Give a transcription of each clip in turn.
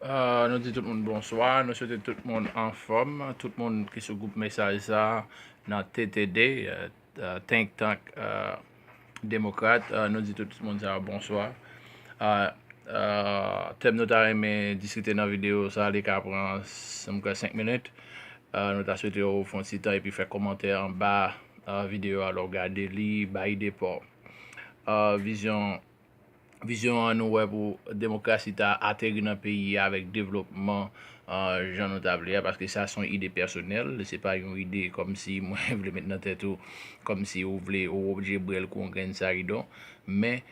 Nous disons tout le monde bonsoir, nous souhaitons tout le monde en forme, tout le monde qui se groupe message ça dans TTD, Think Tank démocrate, nous disons tout le monde ça bonsoir. Thème nous avons aimé discuter dans la vidéo, ça les cas prend 5 minutes. Nous avons souhaité au fond de temps et puis faire commentaire en bas vidéo, alors regarder, lire, idée pour vision. Vision an nou wè pou demokrasi ta ateri nan peyi avèk devlopman jan notable ya, paske sa son ide personel, se pa yon ide kom si mwen vle met nan tèt ou, kom si ou vle ou obje brel kon gen sa ridon, men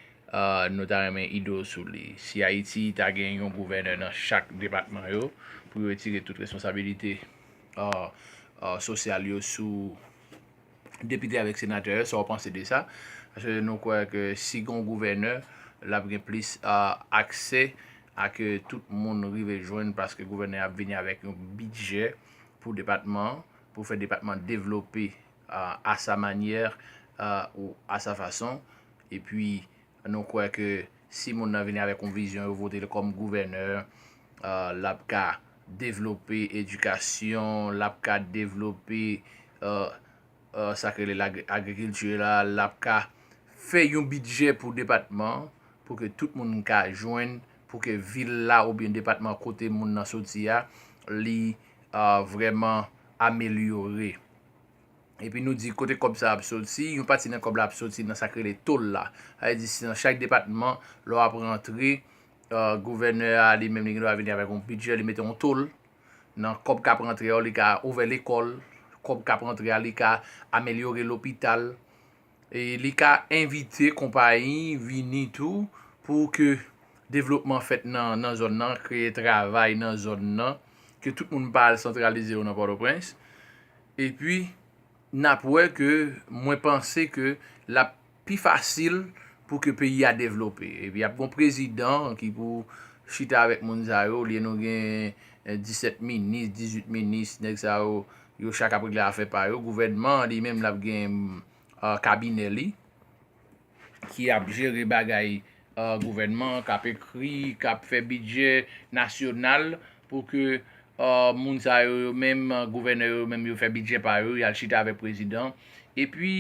nou ta remen ido sou li. Si Haiti ta gen yon gouverneur nan chak departman yo, pou yo etire tout responsabilite sosyal yo sou depite avèk senatèr, sa wapanse de sa, paske nou kwa ke si gon gouverneur, la gen plis akse a ke tout moun rive jwen paske gouverneur ap veni avèk yon budget pou departement, pou fè departement devlope a sa manyer ou a sa fason. E pi nou kwa ke si moun nan veni avèk yon vizyon ou vote kom gouverneur, lap ka devlope edukasyon, lap ka devlope sakre l'agriculture la, lap ka fè yon budget pou departement, pou ke tout moun ka jwen, pou ke vil la ou bien departement kote moun nan soti ya, li vreman amelyore. E pi nou di kote kob sa ap soti, yon pati nan kob la ap soti nan sakre le tol la. A di si nan chak departement, lor ap rentre, gouverneur a li menm li gen do a veni avek yon budget, li mette yon tol, nan kob ka ap rentre, li ka ouve l'ekol, kob ka ap rentre, li ka amelyore l'opital, e li ka invite kompanyi vini tou pou ke devlopman fet nan zon nan, kreye travay nan zon nan, ke tout moun pal centralize ou nan Port-au-Prince. E pi, napwe ke mwen pense ke la pi fasil pou ke peyi a devlope. E pi ap bon prezident ki pou chita avèk moun zaro, li nou gen 17 minis, 18 minis, nek zaro, yo chak apre la afe pa yo, gouvernement li menm lap gen kabine li, ki ap jere bagay gouvernement, kap ekri, kap fe budget nasyonal, pou ke moun sa yo menm, gouverneur yo menm yo fe budget pa yo, yal chita avek prezident. E pi,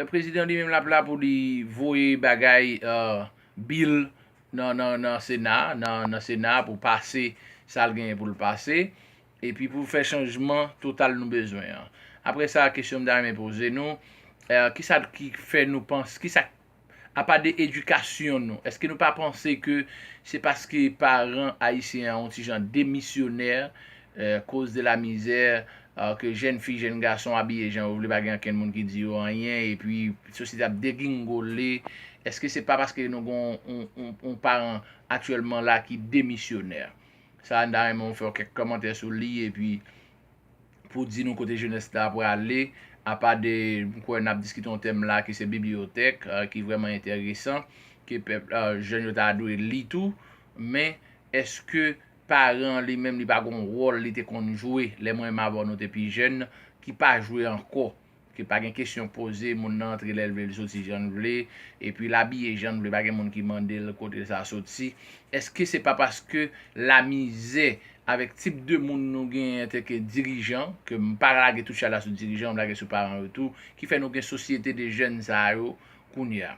prezident li menm lap la pou li voye bagay bil nan Senat, nan Senat pou pase sal genye pou l'pase, e pi pou fe chanjman total nou bezwen. Apre sa, kesyon mda reme pose nou, ki sa ki fe nou pense, ki sa a pa de edukasyon nou? Eske nou pa pense ke se paske paran haisyen an ti jan demisyoner, cause de la mizer, ke jen fi, jen gason abye, jen ou vle bagen ken moun ki di yo anyen, e pi sosyete ap degringole, eske se pa paske nou gon paran aktuelman la ki demisyoner? Sa an da remon fè kek komantè sou li, e pi pou di nou kote jeunesse la pou ale, a pa de mkwen ap diskiton tem la ki se bibliotek, ki vreman interesant, ki jen yo ta adou li tou, men eske paran li menm li pa gon rol li te kon jwe, le mwen mabon nou te pi jen, ki pa jwe anko, ki pa gen kesyon pose, moun nan entre lèl vle soti jan vle, e pi la biye jan vle, pa gen moun ki mande l kote sa soti, eske se pa paske la mize avèk tip de moun nou gen teke dirijan, ke mpara ge tout chala sou dirijan, mla ge sou paran ou tou, ki fè nou gen sosyete de jen sa yo koun ya.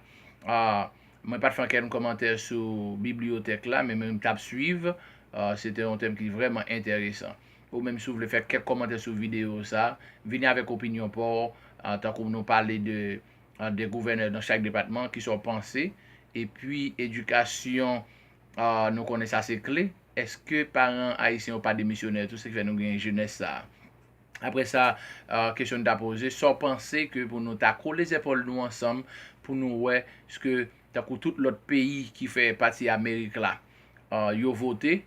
Mwen pat fè anken komantèr sou bibliotek la, men mwen tap suiv, c'était un thème qui est vraiment intéressant. Ou même si vous voulez faire quelques commentaires sur vidéo ça, venez avec opinion pour, tant que nous parler des gouverneurs dans chaque département qui sont pensés. Et puis, éducation, nous connaissons assez clé. Est-ce que parents haïtiens ou pas des missionnaires, tout ce qui fait nous gagner jeunesse ça? Après ça, question de poser, sans penser que pour nous tacoler les épaules nous ensemble, pour nous ouais, ce que tout l'autre pays qui fait partie Amérique là, yo voté,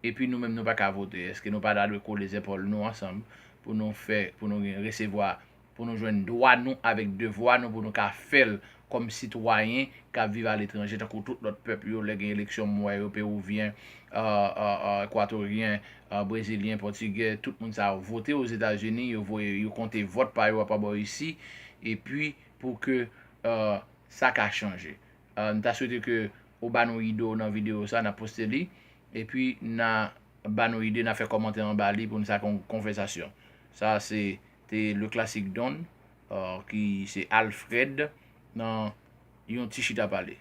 et puis nous-mêmes nous pas qu'à voter. Est-ce que nous pas d'aller coller les épaules nous ensemble pour nous faire, pour nous recevoir, pour nous joindre droit nous avec devoir nous pour nous qu'à faire comme citoyens qui vivent à l'étranger, tant que tout notre peuple, yo, les élections moi, péruvien, équatorien, brésilien, portugais, tout le monde ça a voté aux États-Unis, yo compté vote par yo pas ici, et puis pour que ça a changé. Nous avons souhaité que au ban nou ido dans vidéo ça n'a posté li, et puis na ba nou ide, na fait commenter en bas li pour nous sa conversation. Ça c'était le classique Don qui c'est Alfred dans yon ti chita parler.